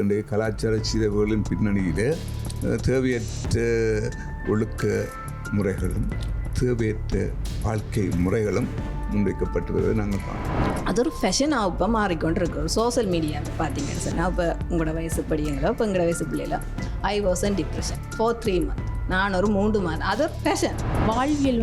இன்றைய கலாச்சார சீரவுகளின் பின்னணியில் தேவையற்ற ஒழுக்க முறைகளும் தேவையற்ற வாழ்க்கை முறைகளும் முன்வைக்கப்பட்டு வருவதை நாங்கள் பார்க்கணும். அது ஒரு ஃபேஷனாக இப்போ மாறிக்கொண்டிருக்கு. சோசியல் மீடியாவில் பார்த்தீங்கன்னு சொன்னால் இப்போ உங்களோட வயசு படிங்களோ இப்போ எங்களோட வயசு பிள்ளைல I was an depression for 3 months, நான் ஒரு 3 months. அது ஒரு ஃபேஷன். வாழ்வியல்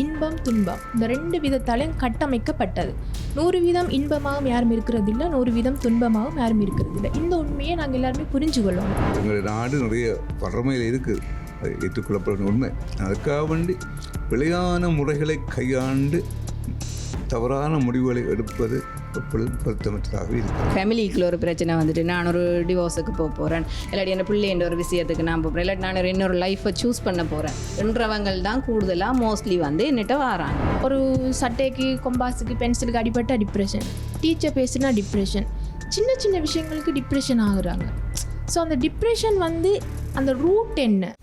இன்பம் துன்பம் இந்த 2 விதத்தாலையும் கட்டமைக்கப்பட்டது. 100% இன்பமாகவும் யாரும் இருக்கிறது இல்லை, 100% துன்பமாகவும் யாரும் இருக்கிறது இல்லை. இந்த உண்மையை நாங்கள் எல்லாருமே புரிஞ்சு கொள்ளணும். எங்களுடைய நாடு நிறைய வறுமையில் இருக்குது, அது ஏற்றுக்கொள்ளப்படும் உண்மை. அதுக்காக வேண்டி பிழையான முறைகளை கையாண்டு தவறான முடிவுகளை எடுப்பது எப்பொழுதும் பொருத்தமற்றதாகவே இருக்குது. ஃபேமிலிக்குள்ள ஒரு பிரச்சனை வந்துட்டு நான் ஒரு டிவோர்ஸுக்கு போகிறேன், இல்லாட்டி என்ன பிள்ளைன்ற ஒரு விஷயத்துக்கு நான் போகிறேன், இல்லாட்டி நான் இன்னொரு லைஃப்பை சூஸ் பண்ண போகிறேன் என்றவங்கள் தான் கூடுதலாக மோஸ்ட்லி என்னிட்ட வராங்க. ஒரு சட்டைக்கு கொம்பாஸுக்கு பென்சிலுக்கு அடிபட்ட டிப்ரெஷன், டீச்சர் பேசுனா டிப்ரெஷன், சின்ன சின்ன விஷயங்களுக்கு டிப்ரெஷன் ஆகுறாங்க. ஸோ அந்த டிப்ரெஷன் அந்த ரூட் என்ன?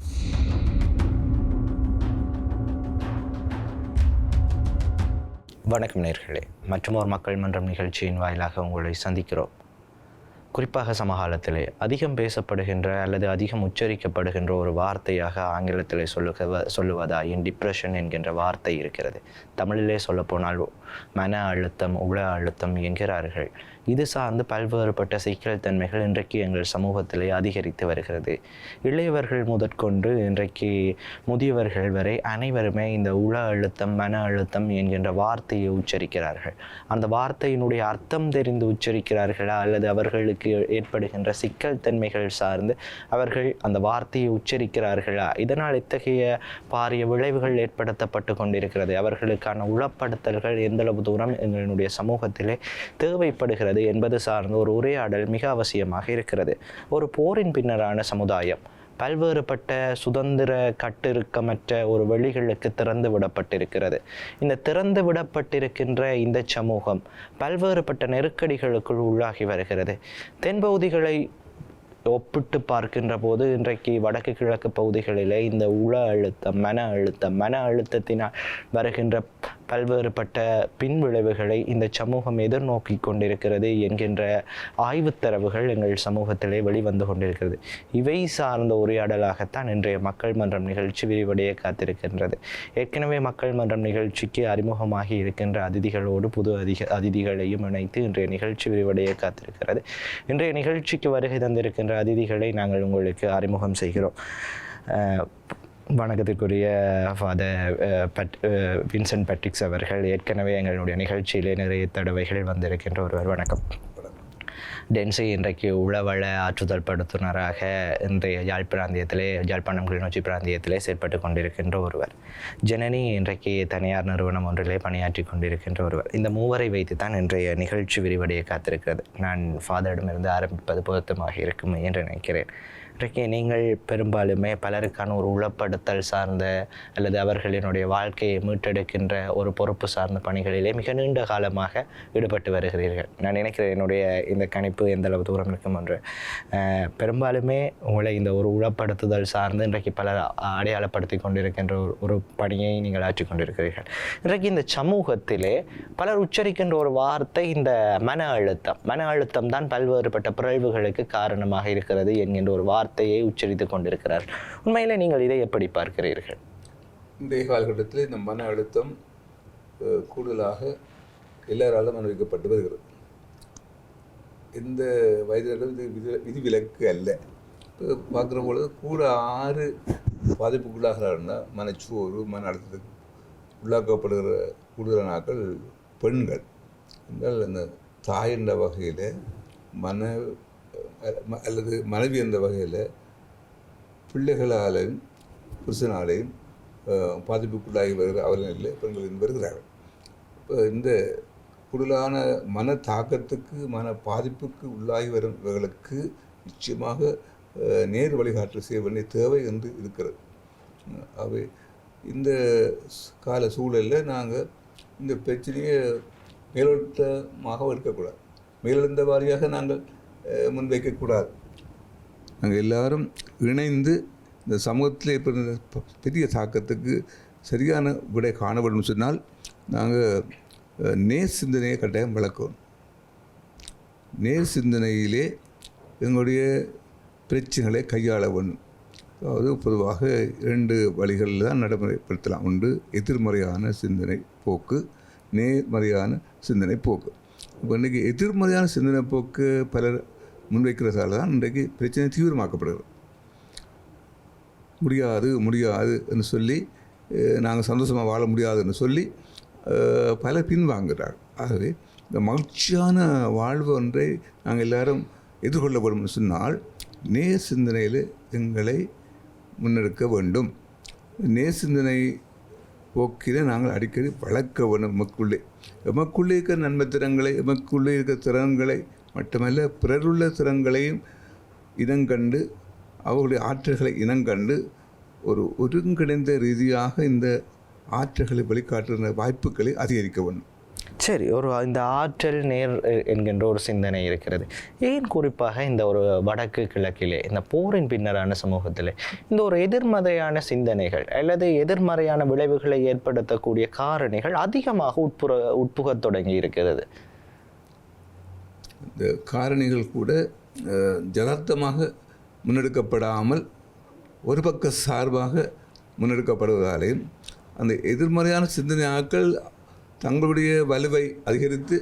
வணக்கம் நேயர்களே, மற்றுமோர் மக்கள் மன்றம் நிகழ்ச்சியின் வாயிலாக உங்களை சந்திக்கிறோம். குறிப்பாக சமகாலத்திலே அதிகம் பேசப்படுகின்ற அல்லது அதிகம் உச்சரிக்கப்படுகின்ற ஒரு வார்த்தையாக ஆங்கிலத்திலே சொல்லுவதாயின் டிப்ரெஷன் என்கின்ற வார்த்தை இருக்கிறது. தமிழிலே சொல்லப்போனால் மன அழுத்தம், உள அழுத்தம் என்கிறார்கள். இது சார்ந்து பல்வேறுபட்ட சிக்கல் தன்மைகள் இன்றைக்கு எங்கள் சமூகத்திலே அதிகரித்து வருகிறது. இளையவர்கள் முதற்கொண்டு இன்றைக்கு முதியவர்கள் வரை அனைவருமே இந்த உள அழுத்தம், மன அழுத்தம் என்கின்ற வார்த்தையை உச்சரிக்கிறார்கள். அந்த வார்த்தையினுடைய அர்த்தம் தெரிந்து உச்சரிக்கிறார்களா அல்லது அவர்களுக்கு ஏற்படுகின்ற சிக்கல் தன்மைகள் சார்ந்து அவர்கள் அந்த வார்த்தையை உச்சரிக்கிறார்களா? இதனால் இத்தகைய பாரிய விளைவுகள் ஏற்படுத்தப்பட்டு கொண்டிருக்கிறது. அவர்களுக்கான உளப்படுத்தல்கள் எந்தளவு தூரம் எங்களுடைய சமூகத்திலே தேவைப்படுகிறது என்பது சார்ந்த ஒரு உரையாடல் மிக அவசியமாக இருக்கிறது. ஒரு போரின் பின்னரான சமுதாயம் பல்வேறுபட்ட சுதந்திர கட்டிருக்கமற்ற ஒரு வெளிகளுக்கு திறந்து விடப்பட்டிருக்கிறது. இந்த திறந்து விடப்பட்டிருக்கின்ற இந்த சமூகம் பல்வேறுபட்ட நெருக்கடிகளுக்குள் உள்ளாகி வருகிறது. தென்பகுதிகளை ஒப்பிட்டு பார்க்கின்ற போது இன்றைக்கு வடக்கு கிழக்கு பகுதிகளிலே இந்த உள அழுத்தம், மன அழுத்தத்தினால் வருகின்ற பல்வேறுபட்ட பின்விளைவுகளை இந்த சமூகம் எதிர்நோக்கி கொண்டிருக்கிறது என்கின்ற ஆய்வுத்தரவுகள் எங்கள் சமூகத்திலே வெளிவந்து கொண்டிருக்கிறது. இவை சார்ந்த உரையாடலாகத்தான் இன்றைய மக்கள் மன்றம் நிகழ்ச்சி விரிவடைய காத்திருக்கின்றது. ஏற்கனவே மக்கள் மன்றம் நிகழ்ச்சிக்கு அறிமுகமாகி இருக்கின்ற அதிதிகளோடு புது அதிதிகளையும் இணைத்து இன்றைய நிகழ்ச்சி விரிவடைய காத்திருக்கிறது. இன்றைய நிகழ்ச்சிக்கு வருகை தந்திருக்கின்ற அதிதிகளை நாங்கள் உங்களுக்கு அறிமுகம் செய்கிறோம். வணக்கத்திற்குரிய ஃபாதர் வின்சென்ட் பேட்ரிக்ஸ் அவர்கள் ஏற்கனவே எங்களுடைய நிகழ்ச்சியிலே நிறைய தடவைகள் வந்திருக்கின்ற ஒருவர். வணக்கம். டென்சி இன்றைக்கு உளவள ஆற்றுதல் படுத்துனராக இன்றைய யாழ்ப்பாணம் கிளிநொச்சி பிராந்தியத்திலே செயற்பட்டு கொண்டிருக்கின்ற ஒருவர். ஜனனி இன்றைக்கு தனியார் நிறுவனம் ஒன்றிலே பணியாற்றி கொண்டிருக்கின்ற ஒருவர். இந்த மூவரை வைத்து தான் இன்றைய நிகழ்ச்சி விரிவடைய காத்திருக்கிறது. நான் ஃபாதரிடமிருந்து ஆரம்பிப்பது பொருத்தமாக இருக்கும் என்று நினைக்கிறேன். இன்றைக்கு நீங்கள் பெரும்பாலுமே பலருக்கான ஒரு உளப்படுத்தல் சார்ந்த அல்லது அவர்களினுடைய வாழ்க்கையை மீட்டெடுக்கின்ற ஒரு பொறுப்பு சார்ந்த பணிகளிலே மிக நீண்ட காலமாக ஈடுபட்டு வருகிறீர்கள். நான் நினைக்கிறேன் என்னுடைய இந்த கணிப்பு எந்த அளவு தூரம் இருக்கும் என்று. பெரும்பாலுமே உங்களை இந்த ஒரு உளப்படுத்துதல் சார்ந்து இன்றைக்கு பலர் அடையாளப்படுத்தி கொண்டிருக்கின்ற ஒரு பணியை நீங்கள் ஆற்றிக் கொண்டிருக்கிறீர்கள். இன்றைக்கு இந்த சமூகத்திலே பலர் உச்சரிக்கின்ற ஒரு வார்த்தை இந்த மன அழுத்தம் தான் பல்வேறுபட்ட பிறழ்வுகளுக்கு காரணமாக இருக்கிறது என்கின்ற ஒரு வார்த்தையை உச்சரித்து கொண்டிருக்கிறார். உண்மையிலே நீங்கள் இதை எப்படி பார்க்கிறீர்கள்? இன்றைய காலகட்டத்தில் இந்த மன அழுத்தம் கூடுதலாக எல்லாராலும் அனுபவிக்கப்பட்டு வருகிறது. இந்த வயதிலும் இது விதிவிலக்கு அல்ல. பார்க்குற பொழுது கூட 6 பாதிப்புக்குள்ளாகிறாருன்னா மனச்சோறு, மன அழுத்தத்துக்கு உள்ளாக்கப்படுகிற கூடுதலான ஆட்கள் பெண்கள். என்றால் அந்த தாய் என்ற வகையில் அல்லது மனைவி என்ற வகையில் பிள்ளைகளாலையும் புருஷனாலையும் பாதிப்புக்குள்ளாகி வருகிற அவர்களில் பெண்கள் வருகிறார்கள். இப்போ இந்த கூடுதலான மன தாக்கத்துக்கு, மன பாதிப்புக்கு உள்ளாகி வருபவர்களுக்கு நிச்சயமாக நேர் வழிகாட்டல் செய்ய வேண்டிய தேவை என்று இருக்கிறது. அவை இந்த கால சூழலில் நாங்கள் இந்த பிரச்சனையை மேலோட்டமாக எடுக்கக்கூடாது, மேலெழுந்த வாரியாக நாங்கள் முன்வைக்கக்கூடாது. நாங்கள் எல்லாரும் இணைந்து இந்த சமூகத்தில் ஏற்படுகிற பெரிய தாக்கத்துக்கு சரியான விடை காண வேண்டும் சொன்னால் நாங்கள் நேர் சிந்தனையை கட்டாயம் வளர்க்கணும். நேர் சிந்தனையிலே எங்களுடைய பிரச்சனைகளை கையாள வேண்டும். அதாவது பொதுவாக 2 வழிகளில் தான் நடைமுறைப்படுத்தலாம். ஒன்று எதிர்மறையான சிந்தனை போக்கு, நேர்மறையான சிந்தனை போக்கு. இப்போ இன்றைக்கி எதிர்மறையான சிந்தனை போக்கு பலர் முன்வைக்கிறதால தான் இன்றைக்கு பிரச்சனை தீவிரமாக்கப்படுகிறது. முடியாதுன்னு சொல்லி நாங்கள் சந்தோஷமாக வாழ முடியாதுன்னு சொல்லி பலர் பின்வாங்குகிறார். ஆகவே இந்த மகிழ்ச்சியான வாழ்வு ஒன்றை நாங்கள் எல்லாரும் எதிர்கொள்ள வேண்டும்னு சொன்னால் நேர் சிந்தனையில் எங்களை முன்னெடுக்க வேண்டும். நேர் சிந்தனை போக்கில நாங்கள் அடிக்கடி வளர்க்க வேண்டும். எமக்குள்ளே இருக்கிற நன்மை திறன்களை, எமக்குள்ளே இருக்கிற திறன்களை மட்டுமல்ல பிறருள்ள திறன்களையும் இனங்கண்டு, அவர்களுடைய ஆற்றல்களை இனங்கண்டு ஒரு ஒருங்கிணைந்த ரீதியாக இந்த ஆற்றல்களை வெளிக்காட்டுகிற வாய்ப்புகளை அதிகரிக்க வேண்டும். சரி, இந்த ஆற்றல் நேர் என்கின்ற ஒரு சிந்தனை இருக்கிறது. ஏன் குறிப்பாக இந்த ஒரு வடக்கு கிழக்கிலே இந்த போரின் பின்னரான சமூகத்திலே இந்த ஒரு எதிர்மறையான சிந்தனைகள் அல்லது எதிர்மறையான விளைவுகளை ஏற்படுத்தக்கூடிய காரணிகள் அதிகமாக உட்புகத் தொடங்கி இருக்கிறது? இந்த காரணிகள் கூட யதார்த்தமாக முன்னெடுக்கப்படாமல் ஒரு பக்க சார்பாக முன்னெடுக்கப்படுவதாலேயும் அந்த எதிர்மறையான சிந்தனையாக்கள் தங்களுடைய வலுவை அதிகரித்து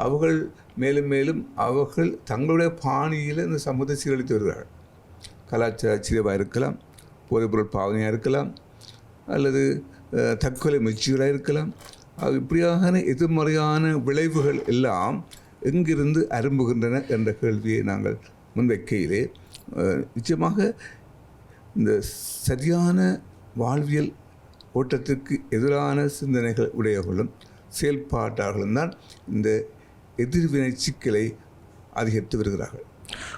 அவர்கள் மேலும் மேலும் அவர்கள் தங்களுடைய பாணியில் இந்த சமூகத்தை சீரழித்து வருகிறார்கள். கலாச்சார சீரவாக இருக்கலாம், போதைப்பொருள் பாவனையாக இருக்கலாம், அல்லது தற்கொலை முயற்சிகளாக இருக்கலாம். இப்படியான எதிர்மறையான விளைவுகள் எல்லாம் எங்கிருந்து அரும்புகின்றன என்ற கேள்வியை நாங்கள் முன்வைக்கையிலே நிச்சயமாக இந்த சரியான வாழ்வியல் ஓட்டத்திற்கு எதிரான சிந்தனைகள் உடையவர்களும் செயல்பாட்டாளர்களும் தான் இந்த எதிர்வினை சிக்கலை அதிகரித்து வருகிறார்கள்.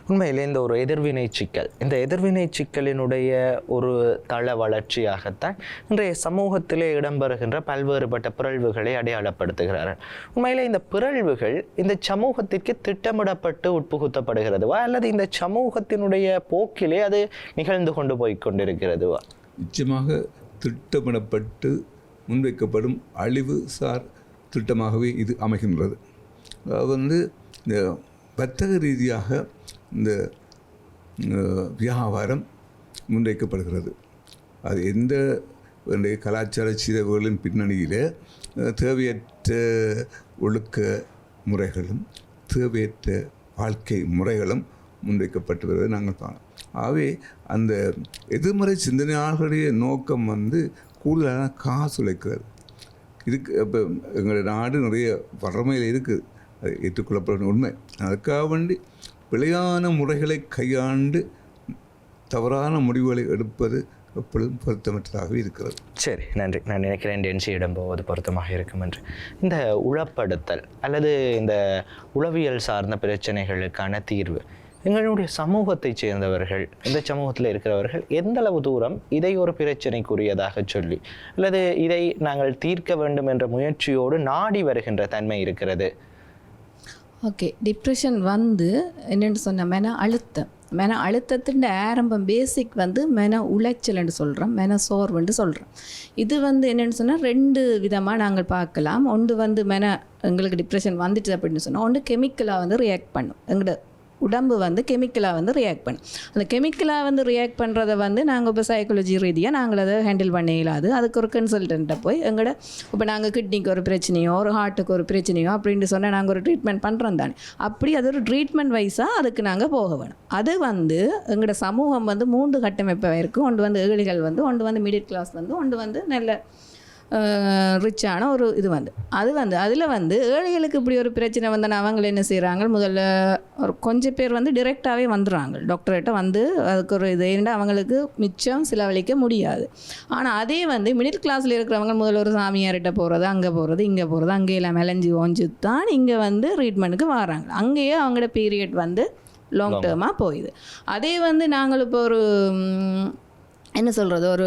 உண்மையிலே இந்த ஒரு எதிர்வினை சிக்கல், இந்த எதிர்வினை சிக்கலினுடைய ஒரு தள வளர்ச்சியாகத்தான் இன்றைய சமூகத்திலே இடம்பெறுகின்ற பல்வேறுபட்ட பிறழ்வுகளை அடையாளப்படுத்துகிறார்கள். உண்மையிலே இந்த பிறழ்வுகள் இந்த சமூகத்திற்கு திட்டமிடப்பட்டு உட்புகுத்தப்படுகிறதுவா அல்லது இந்த சமூகத்தினுடைய போக்கிலே அது நிகழ்ந்து கொண்டு போய் கொண்டிருக்கிறதுவா? நிச்சயமாக திட்டமிடப்பட்டு முன்வைக்கப்படும் அழிவு சார் திட்டமாகவே இது அமைகின்றது. அது இந்த வர்த்தக ரீதியாக இந்த வியாபாரம் முன்வைக்கப்படுகிறது. அது எந்த கலாச்சார சிதைவுகளின் பின்னணியில் தேவையற்ற ஒழுக்க முறைகளும் தேவையற்ற வாழ்க்கை முறைகளும் முன்வைக்கப்பட்டு வருவதை நாங்கள் காணோம். ஆகவே அந்த எதிர்மறை சிந்தனையாளர்களுடைய நோக்கம் கூடுதலான காசு உழைக்கிறது. இதுக்கு இப்போ எங்களுடைய நாடு நிறைய வறுமையில் இருக்குது, அது ஏற்றுக்கொள்ளப்படும் உண்மை. அதுக்காக வேண்டி பிழையான முறைகளை கையாண்டு தவறான முடிவுகளை எடுப்பது எப்பொழுதும் பொருத்தமற்றதாகவே இருக்கிறது. சரி, நன்றி. நான் நினைக்கிறேன் டென்சியிடம் போவது பொருத்தமாக இருக்கும் என்று. இந்த உளப்படுத்தல் அல்லது இந்த உளவியல் சார்ந்த பிரச்சனைகளுக்கான தீர்வு எங்களுடைய சமூகத்தைச் சேர்ந்தவர்கள், இந்த சமூகத்தில் இருக்கிறவர்கள் எந்த அளவு தூரம் இதை ஒரு பிரச்சனைக்குரியதாக சொல்லி அல்லது இதை நாங்கள் தீர்க்க வேண்டும் என்ற முயற்சியோடு நாடி வருகின்ற தன்மை இருக்கிறது? ஓகே, டிப்ரெஷன் என்னென்னு சொன்ன மன அழுத்தத்தின் ஆரம்பம் பேசிக் மன உளைச்சல்னு சொல்கிறோம், மன சோர்வுன்னு சொல்கிறோம். இது என்னென்னு சொன்னால் 2 விதமாக நாங்கள் பார்க்கலாம். ஒன்று எங்களுக்கு டிப்ரெஷன் வந்துட்டு அப்படின்னு சொன்னால் ஒன்று கெமிக்கலாக ரியாக்ட் பண்ணும். எங்களோட உடம்பு கெமிக்கலாக ரியாக்ட் பண்ணும். அந்த கெமிக்கலாக ரியாக்ட் பண்ணுறதை நாங்கள் இப்போ சைக்காலஜி ரீதியாக நாங்கள் அதை ஹேண்டில் பண்ண இயலாது. அதுக்கு ஒரு கன்சல்டண்ட்டை போய் இப்போ நாங்கள் கிட்னிக்கு ஒரு பிரச்சனையோ ஒரு ஹார்ட்டுக்கு ஒரு பிரச்சனையோ அப்படின்னு சொன்னால் நாங்கள் ஒரு ட்ரீட்மெண்ட் பண்ணுறோம் தானே. அப்படி அது ஒரு ட்ரீட்மெண்ட் வைஸாக அதுக்கு நாங்கள் போக வேணும். அது எங்களோட சமூகம் 3 கட்டமைப்பாக இருக்குது. ஒன்று ஏழைகள் ஒன்று மிடில் கிளாஸ் ஒன்று நல்ல ரிச்சான ஒரு இது அது அதில் ஏழைகளுக்கு இப்படி ஒரு பிரச்சனை அவங்களை என்ன செய்கிறாங்க, முதல்ல ஒரு கொஞ்சம் பேர் டிரெக்டாகவே வந்துடுறாங்க டாக்டர்கிட்ட அதுக்கு ஒரு இது ஏன்னா அவங்களுக்கு மிச்சம் செலவழிக்க முடியாது. ஆனால் அதே மிடில் கிளாஸில் இருக்கிறவங்க முதல்ல ஒரு சாமியார்கிட்ட போகிறது, அங்கே போகிறது, இங்கே போகிறது, அங்கே எல்லாம் மெலஞ்சி ஓஞ்சு தான் இங்கே ட்ரீட்மெண்ட்டுக்கு வராங்க. அங்கேயே அவங்களோட பீரியட் லாங் டேர்மாக போயிடுது. அதே நாங்கள் இப்போ ஒரு என்ன சொல்கிறது, ஒரு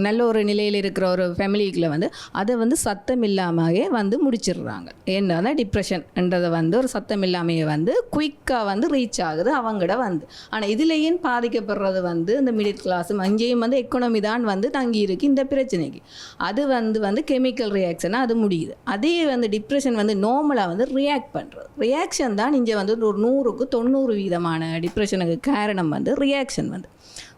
நல்ல ஒரு நிலையில் இருக்கிற ஒரு ஃபேமிலிக்குள்ளே வந்து அதை வந்து சத்தம் இல்லாமையே வந்து முடிச்சிடுறாங்க. ஏன்னா டிப்ரெஷன்ன்றதை வந்து ஒரு சத்தம் இல்லாமையே வந்து குயிக்காக வந்து ரீச் ஆகுது அவங்கட வந்து. ஆனால் இதுலேயும் பாதிக்கப்படுறது வந்து இந்த மிடில் கிளாஸும் அங்கேயும் வந்து எக்கனாமி தான் வந்து தங்கி இருக்கு இந்த பிரச்சனைக்கு. அது வந்து கெமிக்கல் ரியாக்ஷனாக அது முடியுது. அதே வந்து டிப்ரெஷன் வந்து நார்மலாக வந்து ரியாக்ட் பண்ணுறது, ரியாக்ஷன் தான் இங்கே வந்து ஒரு 100க்கு 90% டிப்ரெஷனுக்கு காரணம் வந்து ரியாக்ஷன் வந்து.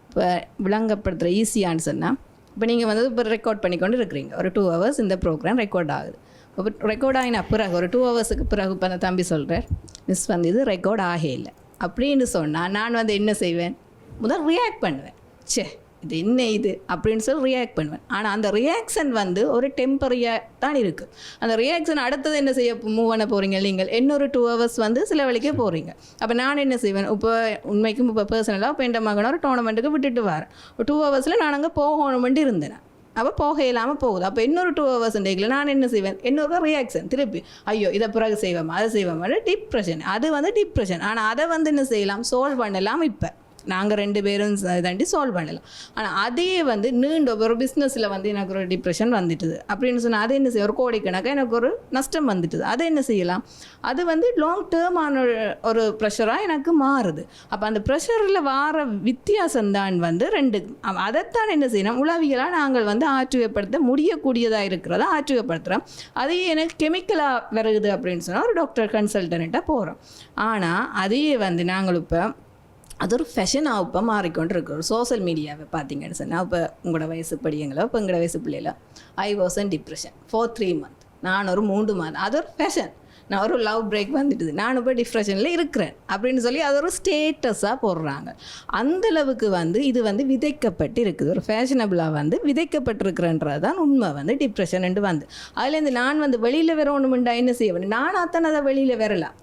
இப்போ விளங்கப்படுத்துகிற ஈஸியான்னு சொன்னால், இப்போ நீங்கள் வந்து இப்போ ரெக்கார்ட் பண்ணிக்கொண்டு இருக்கிறீங்க, ஒரு 2 hours இந்த ப்ரோக்ராம் ரெக்கார்ட் ஆகுது. இப்போ ரெக்கார்ட் ஆகின பிறகு ஒரு 2 hours பிறகு இப்போ அந்த தம்பி சொல்கிறார், மிஸ் வந்து இது ரெக்கார்ட் ஆகே இல்லை அப்படின்னு சொன்னால் நான் வந்து என்ன செய்வேன், முதல் ரியாக்ட் பண்ணுவேன், சே இது என்ன இது அப்படின்னு சொல்லி ரியாக்ட் பண்ணுவேன். ஆனால் அந்த ரியாக்ஷன் வந்து ஒரு டெம்பரரியாக தான் இருக்குது. அந்த ரியாக்ஷன் அடுத்தது என்ன செய்ய மூவ் பண்ண போகிறீங்க, நீங்கள் இன்னொரு 2 hours வந்து சில வழிக்கே போகிறீங்க. அப்போ நான் என்ன செய்வேன், இப்போ உண்மைக்கும் இப்போ பர்சனலாக இப்போ என் மகனை ஒரு டோர்னமெண்ட்டுக்கு விட்டுட்டு வரேன். ஒரு 2 hours நான் அங்கே போகணுமெண்டு இருந்தேன். அப்போ போக இல்லாமல் போகுது. அப்போ இன்னொரு 2 hours நான் என்ன செய்வேன், இன்னொரு ரியாக்ஷன் திருப்பி, ஐயோ இதை பிறகு செய்வோம் அதை செய்வோம், டிப்ரெஷன். அது வந்து டிப்ரெஷன். ஆனால் அதை வந்து என்ன செய்யலாம், சால்வ் பண்ணலாம். இப்போ நாங்கள் 2 பேரும் தாண்டி சால்வ் பண்ணலாம். ஆனால் அதே வந்து நீண்ட ஒரு பிஸ்னஸில் வந்து எனக்கு ஒரு டிப்ரெஷன் வந்துட்டுது அப்படின்னு சொன்னால் அது என்ன செய்யும், ஒரு கோடிக்கணக்காக எனக்கு ஒரு நஷ்டம் வந்துட்டுது. அதை என்ன செய்யலாம், அது வந்து லாங் டேர்மான ஒரு ப்ரெஷராக எனக்கு மாறுது. அப்போ அந்த ப்ரெஷரில் வர வித்தியாசம்தான் வந்து 2. அதைத்தான் என்ன செய்யணும், உளவியலாக நாங்கள் வந்து ஆற்றுவைப்படுத்த முடியக்கூடியதாக இருக்கிறத ஆற்றுவைப்படுத்துகிறோம். அதையே எனக்கு கெமிக்கலாக வருது அப்படின்னு சொன்னால் ஒரு டாக்டர் கன்சல்டன்ட்டாக போகிறோம். ஆனால் அதையே வந்து நாங்கள் இப்போ அது ஒரு ஃபேஷனாக இப்போ மாறிக்கொண்டு இருக்கு. ஒரு சோஷியல் மீடியாவை பார்த்தீங்கன்னு சொன்னால், இப்போ உங்களோட வயசு படியங்களோ இப்போ எங்களோட வயசு பிள்ளைகளோ, I was in depression for 3 months, நான் ஒரு 3 மாதம், அது ஒரு ஃபேஷன். நான் ஒரு லவ் பிரேக் வந்துட்டுது, நான் இப்போ டிப்ரெஷனில் இருக்கிறேன் அப்படின்னு சொல்லி அது ஒரு ஸ்டேட்டஸாக போடுறாங்க. அந்தளவுக்கு வந்து இது வந்து விதைக்கப்பட்டு இருக்குது, ஒரு ஃபேஷனபிளாக வந்து விதைக்கப்பட்டிருக்கிறன்றது தான் உண்மை வந்து டிப்ரெஷன் வந்து. அதுலேருந்து நான் வந்து வெளியில் வரணுமெண்டா என்ன செய்ய வேண்டும், நானாகத்தான் அதை வெளியில் வரலாம்.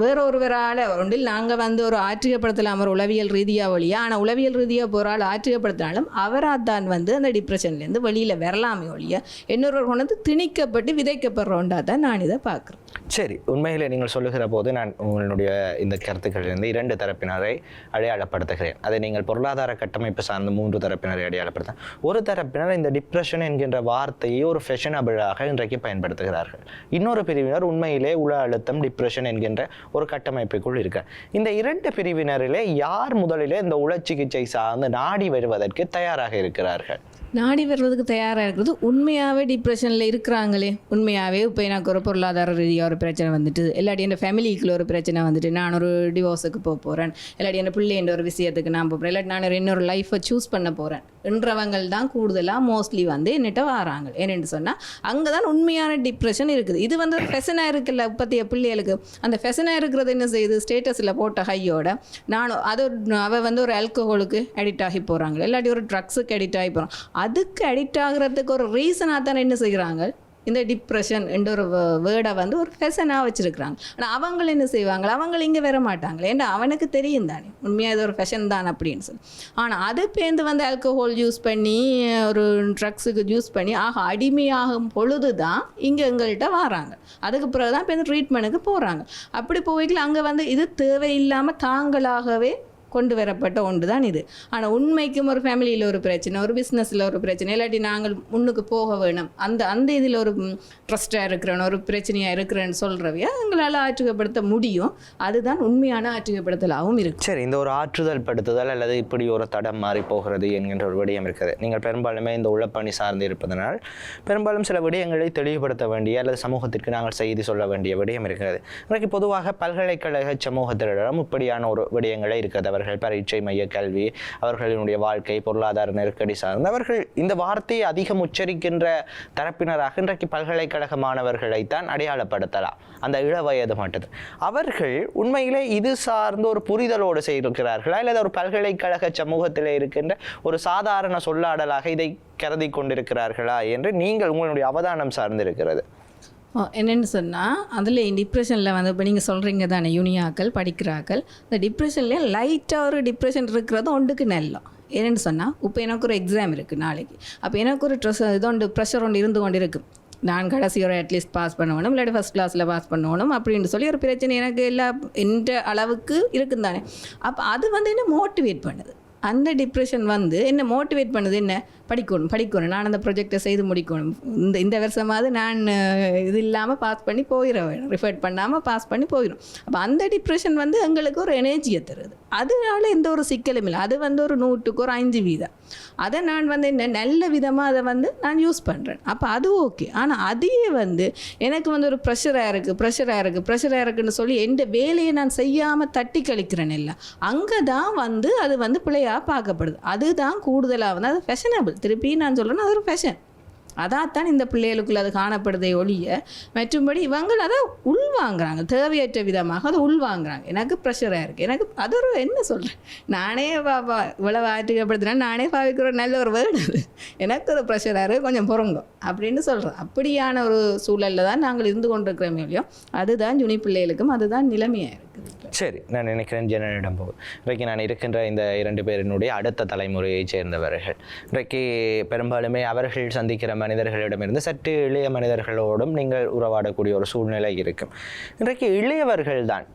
வேற ஒருவரால் ஒன்றில் நாங்கள் வந்து ஒரு ஆற்றுகைப்படுத்தலாம் ஒரு உளவியல் ரீதியாக ஒழியா. ஆனால் உளவியல் ரீதியாக போகிற ஆள் ஆற்றுகைப்படுத்தினாலும் அவரால் தான் வந்து அந்த டிப்ரெஷன்லேருந்து வெளியில் வரலாமே ஒழியா இன்னொரு கொண்டு திணிக்கப்பட்டு விதைக்கப்படுறோண்டா தான் நான் இதை பார்க்குறேன். சரி, உண்மையில் நீங்கள் சொல்லுகிற போது நான் உங்களுடைய இந்த கருத்துக்களிலிருந்து 2 தரப்பினரை அடையாளப்படுத்துகிறேன். அதை நீங்கள் பொருளாதார கட்டமைப்பு சார்ந்த 3 தரப்பினரை அடையாளப்படுத்த, ஒரு தரப்பினர் இந்த டிப்ரெஷன் என்கின்ற வார்த்தையை ஒரு ஃபேஷனபிளாக இன்றைக்கு பயன்படுத்துகிறார்கள். இன்னொரு பிரிவினர் உண்மையிலே உள அழுத்தம் டிப்ரெஷன் என்கின்ற ஒரு கட்டமைப்புக்குள் இருக்க. இந்த 2 பிரிவினரிலே யார் முதலிலே இந்த உள சிகிச்சை சார்ந்து நாடி வருவதற்கு தயாராக இருக்கிறார்கள்? நாடி வர்றதுக்கு தயாராக இருக்கிறது உண்மையாகவே டிப்ரெஷனில் இருக்கிறாங்களே. உண்மையாகவே இப்போ எனக்கு ஒரு பொருளாதார ரீதியாக ஒரு பிரச்சனை வந்துட்டு, இல்லாட்டி என் ஃபேமிலிக்குள்ள ஒரு பிரச்சனை வந்துட்டு நான் ஒரு டிவோர்ஸுக்கு போக போகிறேன், இல்லாட்டி என் பிள்ளைன்ற ஒரு விஷயத்துக்கு நான் போகிறேன், இல்லாட்டி நான் இன்னொரு லைஃப்பை சூஸ் பண்ண போகிறேன் என்றவங்கள் தான் கூடுதலாக மோஸ்ட்லி வந்து என்னிட்ட வராங்க. ஏன்னு சொன்னால் அங்கே தான் உண்மையான டிப்ரெஷன் இருக்குது. இது வந்து ஃபெஷனாக இருக்குல்ல இப்போத்தைய பிள்ளைகளுக்கு. அந்த ஃபெஷனாக இருக்கிறது என்ன செய்யுது, ஸ்டேட்டஸில் போட்ட ஹையோட நானும் அது அவள் வந்து ஒரு ஆல்கஹாலுக்கு அடிக்ட் ஆகி போகிறாங்க, இல்லாட்டி ஒரு ட்ரக்ஸுக்கு அடிக்ட் ஆகி போகிறாங்க. அதுக்கு அடிக்ட் ஆகிறதுக்கு ஒரு ரீசனாக தானே என்ன செய்கிறாங்க, இந்த டிப்ரெஷன் என்ற ஒரு வேர்டை வந்து ஒரு ஃபேஷனாக வச்சுருக்குறாங்க. ஆனால் அவங்க என்ன செய்வாங்க, அவங்க இங்கே வர மாட்டாங்களே, ஏன்னா அவனுக்கு தெரியும் தானே உண்மையாக இது ஒரு ஃபேஷன் தான் அப்படின்னு சொல்லி. ஆனால் அது பேருந்து வந்து ஆல்கஹால் யூஸ் பண்ணி ஒரு ட்ரக்ஸுக்கு யூஸ் பண்ணி அடிமையாகும் பொழுது தான் இங்கே எங்கள்கிட்ட வராங்க. அதுக்கு பிறகு தான் இப்போ ட்ரீட்மெண்ட்டுக்கு போகிறாங்க. அப்படி போய்க்கல அங்கே வந்து இது தேவையில்லாமல் தாங்களாகவே கொண்டு வரப்பட்ட ஒன்று தான் இது. ஆனால் உண்மைக்கும் ஒரு ஃபேமிலியில் ஒரு பிரச்சனை, ஒரு பிஸ்னஸில் ஒரு பிரச்சனை, இல்லாட்டி நாங்கள் முன்னுக்கு போக வேணும், அந்த இதில் ஒரு ட்ரஸ்ட்டாக இருக்கிறேன், ஒரு பிரச்சனையாக இருக்கிறேன்னு சொல்கிறவையா எங்களால் ஆற்றுகைப்படுத்த முடியும். அதுதான் உண்மையான ஆற்றுகைப்படுத்தலாகவும் இருக்குது. சரி, இந்த ஒரு ஆற்றுதல் படுத்துதல் அல்லது இப்படி ஒரு தடம் மாறி போகிறது என்கின்ற ஒரு விடயம் இருக்குது. நீங்கள் பெரும்பாலுமே இந்த உளப்பணி சார்ந்து இருப்பதனால் பெரும்பாலும் சில விடயங்களை தெளிவுபடுத்த வேண்டிய அல்லது சமூகத்திற்கு நாங்கள் செய்தி சொல்ல வேண்டிய விடயம் இருக்கிறது. இன்றைக்கு பொதுவாக பல்கலைக்கழக சமூகத்திடம் இப்படியான ஒரு விடயங்களே இருக்கிறது. அவர்கள் பரீட்சை மைய கல்வி, அவர்களினுடைய வாழ்க்கை, பொருளாதார நெருக்கடி சார்ந்து அவர்கள் இந்த வார்த்தையை அதிகம் உச்சரிக்கின்ற தரப்பினராக இன்றைக்கு பல்கலைக்கழக மாணவர்களைத்தான் அடையாளப்படுத்தலாம். அந்த இளவயது மட்டத்தில் அவர்கள் உண்மையிலே இது சார்ந்த ஒரு புரிதலோடு செய்திருக்கிறார்களா, அல்லது ஒரு பல்கலைக்கழக சமூகத்தில் இருக்கின்ற ஒரு சாதாரண சொல்லாடலாக இதை கருதி கொண்டிருக்கிறார்களா என்று நீங்கள் உங்களுடைய அவதானம் சார்ந்திருக்கிறது? என்னென்னு சொன்னால் அதில் டிப்ரெஷனில் வந்து இப்போ நீங்கள் சொல்கிறீங்க தானே யூனியாக்கள் படிக்கிறாக்கள், இந்த டிப்ரெஷன்லேயே லைட்டாக ஒரு டிப்ரெஷன் இருக்கிறது ஒன்றுக்கு நல்லம். என்னென்னு சொன்னால் இப்போ எனக்கு ஒரு எக்ஸாம் இருக்குது நாளைக்கு, அப்போ எனக்கு ஒரு ப்ரெஷர் ஒன்று இருந்து கொண்டு இருக்குது. நான் கடைசி ஒரு அட்லீஸ்ட் பாஸ் பண்ணணும், இல்லாட்டி ஃபஸ்ட் கிளாஸில் பாஸ் பண்ணணும் அப்படின்னு சொல்லி ஒரு பிரச்சனை எனக்கு எல்லா எந்த அளவுக்கு இருக்குன்னு தானே. அப்போ அது வந்து என்ன மோட்டிவேட் பண்ணுது. அந்த டிப்ரெஷன் வந்து என்ன மோட்டிவேட் பண்ணுது, என்ன படிக்கணும், நான் அந்த ப்ரொஜெக்டை செய்து முடிக்கணும், இந்த வருஷமாவது நான் இது இல்லாமல் பாஸ் பண்ணி போயிட வேணும், ரிஃபர்ட் பண்ணாமல் பாஸ் பண்ணி போயிடும். அப்போ அந்த டிப்ரெஷன் வந்து எங்களுக்கு ஒரு எனர்ஜியை தருது. அதனால எந்த ஒரு சிக்கலும் இல்லை. அது வந்து ஒரு 100க்கு ஒரு 5%. அதை நான் வந்து என்ன நல்ல விதமாக அதை வந்து நான் யூஸ் பண்ணுறேன். அப்போ அது ஓகே. ஆனால் அதையே வந்து எனக்கு வந்து ஒரு ப்ரெஷராக இருக்குன்னு சொல்லி எந்த வேலையை நான் செய்யாமல் தட்டி கழிக்கிறேன் இல்லை, அங்கே தான் வந்து அது வந்து பிள்ளையாக பார்க்கப்படுது. அதுதான் கூடுதலாக வந்து அது ஃபேஷனபிள். திருப்பி நான் சொல்கிறேன்னா அது ஒரு ஃபேஷன். அதாத்தான் இந்த பிள்ளைகளுக்குள்ள அது காணப்படுதே ஒழிய மற்றும்படி இவங்க அதை உள்வாங்குறாங்க, தேவையற்ற விதமாக அதை உள்வாங்குறாங்க. எனக்கு ப்ரெஷராக இருக்குது, எனக்கு அது ஒரு என்ன சொல்கிறேன், நானே இவ்வளவு ஆற்றுக்கப்படுத்துகிறேன், நானே பாவிக்கிற நல்ல ஒரு வேர்டு அது, எனக்கு ஒரு ப்ரெஷராக இருக்குது, கொஞ்சம் பொறுங்கும் அப்படின்னு சொல்கிறேன். அப்படியான ஒரு சூழலில் தான் நாங்கள் இருந்து கொண்டிருக்கிறோமே இல்லையோ, அதுதான் ஜுனி பிள்ளைகளுக்கும் அதுதான் நிலைமையாக இருக்குது. சரி, நான் நினைக்கிறேன் ஜெனனிடம் போகும். இன்றைக்கு நான் இருக்கின்ற இந்த 2 பேரினுடைய அடுத்த தலைமுறையைச் சேர்ந்தவர்கள். இன்றைக்கு பெரும்பாலுமே அவர்கள் சந்திக்கிற மனிதர்களிடமிருந்து சற்று இளைய மனிதர்களோடும் நீங்கள் உறவாடக்கூடிய ஒரு சூழ்நிலை இருக்கும். இன்றைக்கு இளையவர்கள் தான்,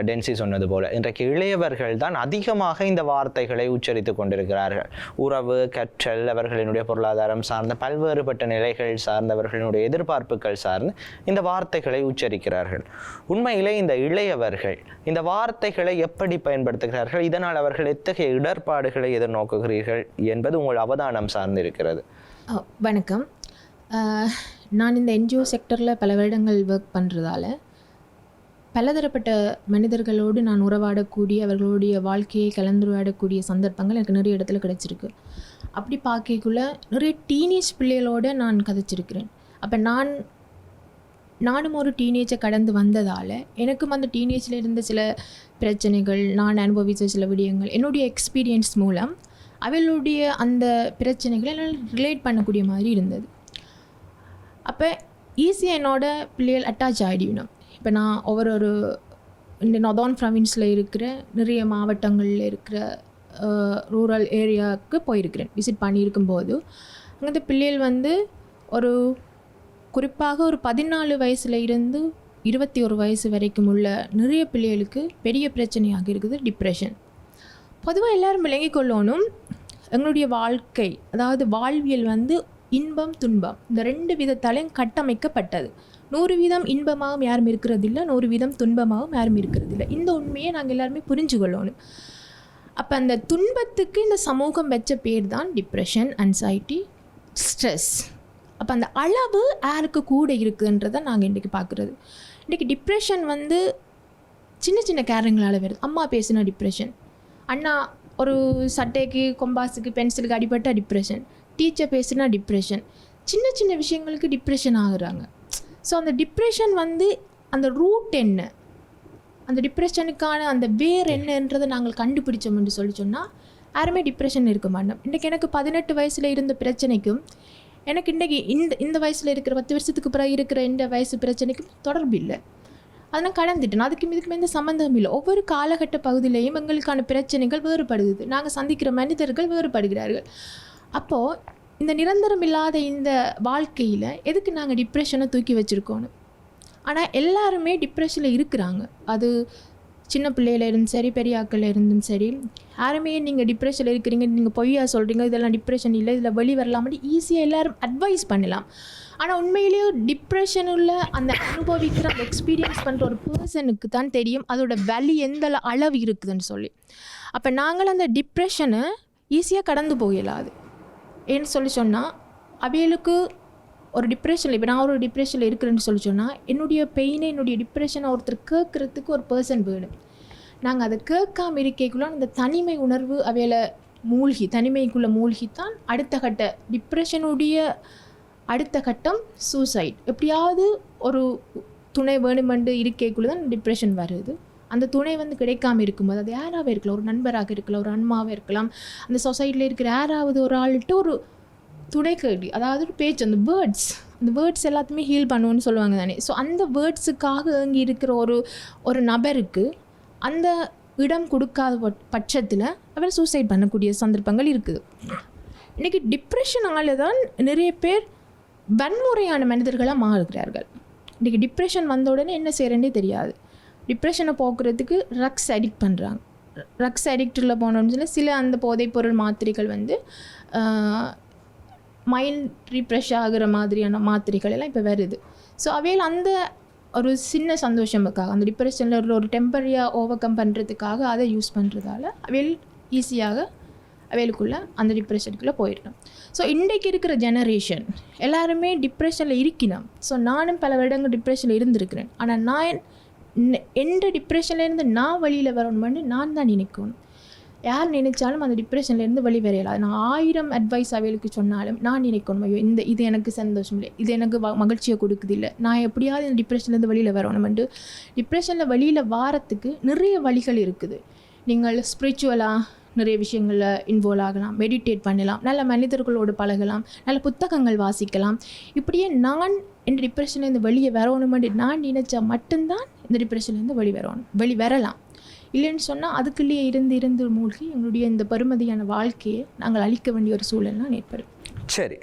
டென்சி சொன்னது போல, இன்றைக்கு இளையவர்கள் தான் அதிகமாக இந்த வார்த்தைகளை உச்சரித்து கொண்டிருக்கிறார்கள். உறவு, கற்றல், அவர்களினுடைய பொருளாதாரம் சார்ந்த பல்வேறுபட்ட நிலைகள் சார்ந்தவர்களுடைய எதிர்பார்ப்புகள் சார்ந்து இந்த வார்த்தைகளை உச்சரிக்கிறார்கள். உண்மையிலே இந்த இளையவர்கள் இந்த வார்த்தைகளை எப்படி பயன்படுத்துகிறார்கள், இதனால் அவர்கள் எத்தகைய இடர்பாடுகளை எதிர்நோக்குகிறீர்கள் என்பது உங்கள் அவதானம் சார்ந்து இருக்கிறது. வணக்கம். நான் இந்த NGO செக்டரில் பல வருடங்கள் ஒர்க் பண்ணுறதால பலதரப்பட்ட மனிதர்களோடு நான் உறவாடக்கூடிய, அவர்களுடைய வாழ்க்கையை கலந்துரையாடக்கூடிய சந்தர்ப்பங்கள் எனக்கு நிறைய இடத்துல கிடைச்சிருக்கு. அப்படி பார்க்கக்குள்ள நிறைய டீனேஜ் பிள்ளைகளோடு நான் கதைச்சிருக்கிறேன். அப்போ நானும் ஒரு டீனேஜை கடந்து வந்ததால் எனக்கும் அந்த டீனேஜில் இருந்த சில பிரச்சனைகள், நான் அனுபவித்த சில விடயங்கள், என்னுடைய எக்ஸ்பீரியன்ஸ் மூலம் அவளுடைய அந்த பிரச்சனைகளை என்னால் ரிலேட் பண்ணக்கூடிய மாதிரி இருந்தது. அப்போ ஈஸியாக என்னோட பிள்ளைகள் அட்டாச் ஆகிடணும். இப்போ நான் ஒவ்வொரு இந்த நார்தர்ன் ப்ராவின்ஸில் இருக்கிற நிறைய மாவட்டங்களில் இருக்கிற ரூரல் ஏரியாவுக்கு போயிருக்கிறேன். விசிட் பண்ணியிருக்கும்போது அங்கே பிள்ளைகள் வந்து ஒரு குறிப்பாக ஒரு 14 வயசுல இருந்து 21 வயசு வரைக்கும் உள்ள நிறைய பிள்ளைகளுக்கு பெரிய பிரச்சனையாக இருக்குது டிப்ரெஷன். பொதுவாக எல்லோரும் விளங்கி கொள்ளணும், எங்களுடைய வாழ்க்கை, அதாவது வாழ்வியல் வந்து இன்பம் துன்பம் இந்த 2 விதத்தாலையும் கட்டமைக்கப்பட்டது. 100% இன்பமாகவும் யாரும் இருக்கிறதில்லை, 100% துன்பமாகவும் யாரும் இருக்கிறதில்லை. இந்த உண்மையை நாங்கள் எல்லாருமே புரிஞ்சு கொள்ளணும். அப்போ அந்த துன்பத்துக்கு இந்த சமூகம் வச்ச பேர் தான் டிப்ரெஷன், அன்சைட்டி, ஸ்ட்ரெஸ். அப்போ அந்த அளவு யாருக்கு கூட இருக்குதுன்றதை நாங்கள் இன்றைக்கி பார்க்குறது. இன்றைக்கி டிப்ரெஷன் வந்து சின்ன சின்ன காரணங்களால் வருது. அம்மா பேசின டிப்ரெஷன், அண்ணா ஒரு சட்டைக்கு கொம்பாஸுக்கு பென்சிலுக்கு அடிபட்ட டிப்ரெஷன், டீச்சர் பேசுனா டிப்ரெஷன், சின்ன சின்ன விஷயங்களுக்கு டிப்ரெஷன் ஆகுறாங்க. ஸோ அந்த டிப்ரெஷன் வந்து அந்த ரூட் என்ன, அந்த டிப்ரெஷனுக்கான அந்த வேர் என்னன்றதை நாங்கள் கண்டுபிடிச்சோம்னு சொன்னால் யாருமே டிப்ரெஷன் இருக்க மாட்டோம். இன்றைக்கி எனக்கு 18 வயசில் இருந்த பிரச்சனைக்கும் எனக்கு இன்றைக்கி இந்த வயசில் இருக்கிற 10 வருஷத்துக்கு பிறகு இருக்கிற இந்த வயசு பிரச்சனைக்கும் தொடர்பு இல்லை. அதனால் கடந்துட்டேன். இதுக்கும் எந்த சம்மந்தம் இல்லை. ஒவ்வொரு காலகட்ட பகுதியிலையும் எங்களுக்கான பிரச்சனைகள் வேறுபடுது, நாங்கள் சந்திக்கிற மனிதர்கள் வேறுபடுகிறார்கள். அப்போது இந்த நிரந்தரம் இல்லாத இந்த வாழ்க்கையில் எதுக்கு நாங்கள் டிப்ரெஷனை தூக்கி வச்சுருக்கோன்னு. ஆனால் எல்லாருமே டிப்ரெஷனில் இருக்கிறாங்க. அது சின்ன பிள்ளையில இருந்தும் சரி, பெரியாக்கள் இருந்தும் சரி, யாருமே நீங்கள் டிப்ரெஷனில் இருக்கிறீங்க, நீங்கள் பொய்யா சொல்கிறீங்க, இதெல்லாம் டிப்ரெஷன் இல்லை, இதில் வெளி வரலாம்னு ஈஸியாக எல்லோரும் அட்வைஸ் பண்ணலாம். ஆனால் உண்மையிலேயே டிப்ரெஷன் உள்ள அந்த அனுபவிக்கிற அந்த எக்ஸ்பீரியன்ஸ் பண்ணுற ஒரு பர்சனுக்கு தான் தெரியும் அதோட வலி எந்த அளவு இருக்குதுன்னு சொல்லி. அப்போ நாங்கள் அந்த டிப்ரெஷனை ஈஸியாக கடந்து போயிடலாது. ஏன்னு சொன்னால் அவைகளுக்கு ஒரு டிப்ரெஷனில், இப்போ நான் ஒரு டிப்ரெஷனில் இருக்கிறேன்னு சொன்னால் என்னுடைய பெயினை, என்னுடைய டிப்ரெஷனை ஒருத்தர் கேட்குறதுக்கு ஒரு பர்சன் வேணும். நாங்கள் அதை கேட்காம இருக்கக்குள்ள அந்த தனிமை உணர்வு அவையில் தனிமைக்குள்ளே மூழ்கித்தான் அடுத்த கட்ட டிப்ரெஷனுடைய அடுத்த கட்டம் சூசைட். எப்படியாவது ஒரு துணை வேணுமென்று இருக்கக்குள்ளே தான் டிப்ரெஷன் வருது. அந்த துணை வந்து கிடைக்காமல் இருக்கும்போது அது யாராவது இருக்கலாம், ஒரு நண்பராக இருக்கலாம், ஒரு அம்மாவாக இருக்கலாம், அந்த சொசைட்டியில் இருக்கிற யாராவது ஒரு ஆள்கிட்ட ஒரு துணை கேள்வி, அதாவது ஒரு பேச்சு, அந்த வேர்ட்ஸ் எல்லாத்தையுமே ஹீல் பண்ணுவோன்னு சொல்லுவாங்க தானே. ஸோ அந்த வேர்ட்ஸுக்காக இங்கே இருக்கிற ஒரு நபருக்கு அந்த இடம் கொடுக்காத பட்சத்தில் அவர் சூசைட் பண்ணக்கூடிய சந்தர்ப்பங்கள் இருக்குது. இன்றைக்கி டிப்ரெஷனால தான் நிறைய பேர் வன்முறையான மனிதர்களாக மாறுகிறார்கள். இன்றைக்கி டிப்ரெஷன் வந்த உடனே என்ன செய்கிறேன்னே தெரியாது. டிப்ரெஷனை போக்குறதுக்கு ட்ரக்ஸ் அடிக்ட் பண்ணுறாங்க. ட்ரக்ஸ் அடிக்டில் போனோம்னு சொல்லி சில அந்த போதைப்பொருள் மாத்திரைகள் வந்து மைண்ட் ரீப்ரெஷ் ஆகிற மாதிரியான மாத்திரைகள் எல்லாம் இப்போ வருது. ஸோ அவையில் அந்த ஒரு சின்ன சந்தோஷமுக்காக அந்த டிப்ரெஷனில் ஒரு டெம்பரரியாக ஓவர் கம் பண்ணுறதுக்காக அதை யூஸ் பண்ணுறதால அவையில் ஈஸியாக அவைகளுக்குள்ளே அந்த டிப்ரெஷனுக்குள்ளே போயிடணும். ஸோ இன்றைக்கு இருக்கிற ஜெனரேஷன் எல்லாருமே டிப்ரெஷனில் இருக்கணும். ஸோ நானும் பல வருடங்கள் டிப்ரெஷனில் இருந்திருக்கிறேன். ஆனால் நான் எந்த டிப்ரெஷன்லேருந்து நான் வெளியில் வரணும்னு நான் தான் நினைக்கணும். யார் நினைச்சாலும் அந்த டிப்ரெஷன்லேருந்து வெளி வரையலாம். நான் 1000 அட்வைஸ் அவைகளுக்கு சொன்னாலும் நான் நினைக்கணும், ஐயோ இது எனக்கு சந்தோஷம் இல்லை, இது எனக்கு மகிழ்ச்சியை கொடுக்குது இல்லை, நான் எப்படியாவது இந்த டிப்ரெஷன்லேருந்து வெளியில் வரணும்ட்டு. டிப்ரெஷனில் வெளியில் வாரத்துக்கு நிறைய வழிகள் இருக்குது. நீங்கள் ஸ்பிரிச்சுவலாக நிறைய விஷயங்களில் இன்வால்வ் ஆகலாம், மெடிடேட் பண்ணலாம், நல்ல மனிதர்களோடு பழகலாம், நல்ல புத்தகங்கள் வாசிக்கலாம். இப்படியே நான் இந்த டிப்ரெஷன்லேருந்து வெளியே வரணுமென்று நான் நினைச்சா மட்டும்தான் இந்த டிப்ரெஷன்லேருந்து வெளி வரலாம். இல்லைன்னு சொன்னால் அதுக்குள்ளேயே இருந்து மூழ்கி எங்களுடைய இந்த பெருமதியான வாழ்க்கையை நாங்கள் அழிக்க வேண்டிய ஒரு சூழல்லாம் ஏற்படும். சரி,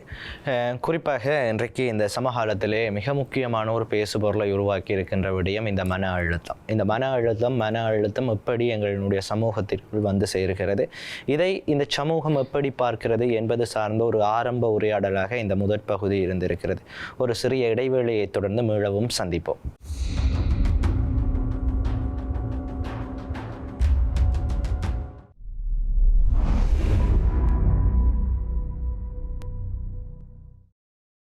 குறிப்பாக இன்றைக்கு இந்த சமகாலத்திலே மிக முக்கியமான ஒரு பேசுபொருளை உருவாக்கி இருக்கின்ற விடயம் இந்த மன அழுத்தம். இந்த மன அழுத்தம் எப்படி எங்களுடைய சமூகத்திற்குள் வந்து சேர்கிறது, இதை இந்த சமூகம் எப்படி பார்க்கிறது என்பது சார்ந்த ஒரு ஆரம்ப உரையாடலாக இந்த முதற் பகுதி இருந்திருக்கிறது. ஒரு சிறிய இடைவேளையை தொடர்ந்து மீளவும் சந்திப்போம்.